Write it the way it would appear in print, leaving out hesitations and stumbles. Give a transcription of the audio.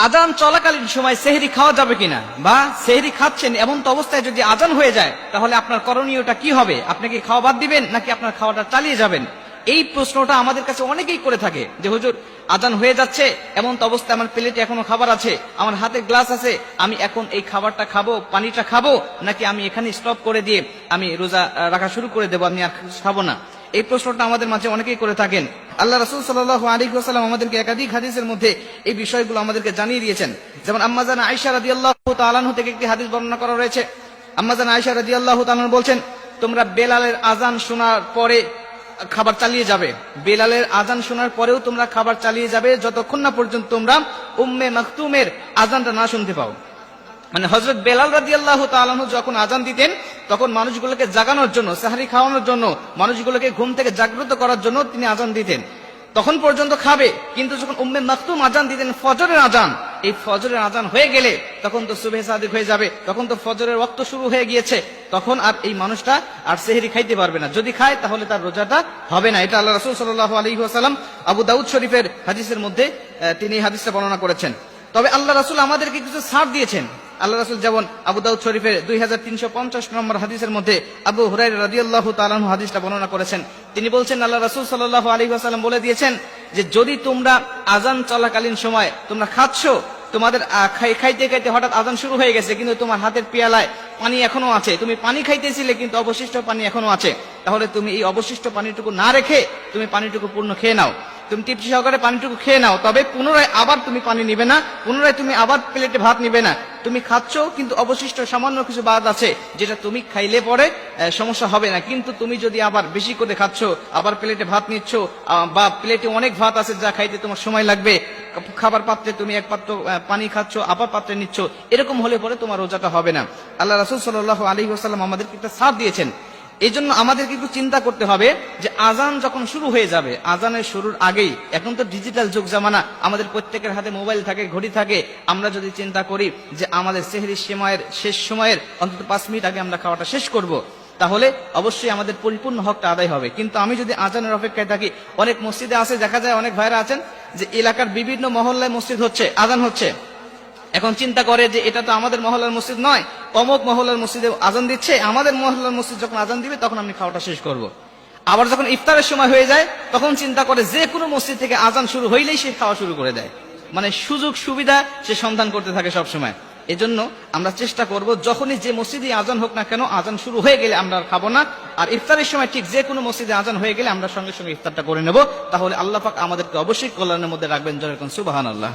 আজান চলাকালীন সময় সেহরি খাওয়া যাবে কিনা, বা সেহরি খাচ্ছেন এমন তো অবস্থায় যদি আজান হয়ে যায় তাহলে আপনার করণীয়টা কি হবে? আপনি কি খাওয়া বাদ দিবেন নাকি আপনার খাওয়াটা চালিয়ে যাবেন? এই প্রশ্নটা আমাদের কাছে অনেকেই করে থাকে যে হুজুর আজান হয়ে যাচ্ছে, এমন তো অবস্থায় আমার প্লেটে এখনো খাবার আছে, আমার হাতে গ্লাস আছে, আমি এখন এই খাবারটা খাবো, পানিটা খাবো, নাকি আমি এখানে স্টপ করে দিয়ে আমি রোজা রাখা শুরু করে দেবো, আমি আর খাবো না? এই প্রশ্নটা আমাদের মাঝে অনেকেই করে থাকেন। আল্লাহ রাসূল সাল্লাল্লাহু আলাইহি ওয়াসাল্লাম আমাদেরকে একাধিক হাদিসের মধ্যে এই বিষয়গুলো আমাদেরকে জানিয়ে দিয়েছেন। যেমন আম্মা জান আয়েশা রাদিয়াল্লাহু তাআলা আনহা থেকে একটি হাদিস বর্ণনা করা রয়েছে। আম্মা জান আয়েশা রাদিয়াল্লাহু তাআলা বলছেন, তোমরা বেলালের আজান শোনার পরে খাবার চালিয়ে যাবে, বেলালের আজান শোনার পরেও তোমরা খাবার চালিয়ে যাবে যতক্ষণ না পর্যন্ত তোমরা উম্মে মাকতুমের আজানটা না শুনতে পাও। মানে হযরত বেলাল রাদিয়াল্লাহু তাআলা আনহু যখন আজান দিতেন তখন মানুষগুলোকে জাগানোর জন্য, সাহরি খাওয়ানোর জন্য, মানুষগুলোকে ঘুম থেকে জাগ্রত করার জন্য তিনি আজান দিতেন। তখন পর্যন্ত খাবে, কিন্তু যখন উম্মে মাকতুম আজান দিতেন ফজরের আজান, এই ফজরের আজান হয়ে গেলে তখন তো সুবহে সাদিক হয়ে যাবে, তখন তো ফজরের ওয়াক্ত শুরু হয়ে গিয়েছে, তখন আর এই মানুষটা আর সেহরি খাইতে পারবে না। যদি খায় তাহলে তার রোজাটা হবে না। এটা আল্লাহ রাসূল সাল্লাল্লাহু আলাইহি ওয়াসাল্লাম আবু দাউদ শরীফের হাদিসের মধ্যে তিনি হাদিসটা বর্ণনা করেছেন। তবে আল্লাহ রাসূল আমাদেরকে কিছু ছাড় দিয়েছেন। আল্লাহ রাসূল যেমন আবু দাউদ শরীফের 2350 নম্বর হাদিসের মধ্যে আবু হুরায়রা রাদিয়াল্লাহু তাআলা আনহু হাদিসটা বর্ণনা করেছেন। তিনি বলছেন, আল্লাহ রাসূল সাল্লাল্লাহু আলাইহি ওয়াসাল্লাম বলে দিয়েছেন যে যদি তোমরা আজান চলাকালীন সময় তোমরা খাচ্ছ, তোমাদের খাইতে খাইতে হঠাৎ আজান শুরু হয়ে গেছে কিন্তু তোমার হাতের পেয়ালায় পানি এখনো আছে, তুমি পানি খাইতেছিলে কিন্তু অবশিষ্ট পানি এখনো আছে, তাহলে তুমি এই অবশিষ্ট পানিটুকু না রেখে তুমি পানিটুকু পূর্ণ খেয়ে নাও। তুমি তৃপ্তি সহকারে পানিটুকু খেয়ে নাও, তবে পুনরায় আবার তুমি পানি নিবে না, পুনরায় তুমি আবার প্লেটে ভাত নিবে না। তুমি খাচ্ছ কিন্তু অবশিষ্ট সামান্য কিছু বাদ আছে যেটা তুমি খাইলে পরে সমস্যা হবে না, কিন্তু তুমি যদি আবার বেশি করে খাচ্ছ, আবার প্লেটে ভাত নিচ্ছ, বা প্লেটে অনেক ভাত আছে যা খাইতে তোমার সময় লাগবে, খাবার পাত্রে তুমি এক পাত্র পানি খাচ্ছ আবার পাত্রে নিচ্ছ, এরকম হলে পরে তোমার রোজাটা হবে না। আল্লাহ রাসূল সাল্লাল্লাহু আলাইহি ওয়াসাল্লাম আমাদেরকে একটা ছাড় দিয়েছেন। এই জন্য আমাদেরকে একটু চিন্তা করতে হবে যে আজান যখন শুরু হয়ে যাবে, আজানের শুরুর আগেই, এখন তো ডিজিটাল যুগ জামানা, আমাদের প্রত্যেকের হাতে মোবাইল থাকে, ঘড়ি থাকে, আমরা যদি চিন্তা করি যে আমাদের সেহরির সময়ের শেষ সময়ের অন্তত 5 মিনিট আগে আমরা খাওয়াটা শেষ করব, তাহলে অবশ্যই আমাদের পরিপূর্ণ হকটা আদায় হবে। কিন্তু আমি যদি আজানের অপেক্ষায় থাকি, অনেক মসজিদে আছে, দেখা যায় অনেক ভাইরা আছেন যে এলাকার বিভিন্ন মহল্লায় মসজিদ হচ্ছে, আজান হচ্ছে, এখন চিন্তা করে যে এটা তো আমাদের মহল্লার মসজিদ নয়, অমুক মহল্লার মসজিদে আজান দিচ্ছে, আমাদের মহল্লার মসজিদ যখন আজান দিবে তখন আমি খাওয়াটা শেষ করব। আবার যখন ইফতারের সময় হয়ে যায় তখন চিন্তা করে যে কোনো মসজিদ থেকে আজান শুরু হইলেই সে খাওয়া শুরু করে দেয়, মানে সুযোগ সুবিধা সে সন্ধান করতে থাকে সব সময়। এজন্য আমরা চেষ্টা করব যখনই যে মসজিদে আজান হোক না কেন, আজান শুরু হয়ে গেলে আমরা আর খাবো না, আর ইফতারের সময় ঠিক যে কোনো মসজিদে আজান হয়ে গেলে আমরা সঙ্গে সঙ্গে ইফতারটা করে নেব। তাহলে আল্লাহ পাক আমাদেরকে অবশ্যই কল্যাণের মধ্যে রাখবেন। জয় সুবহানাল্লাহ।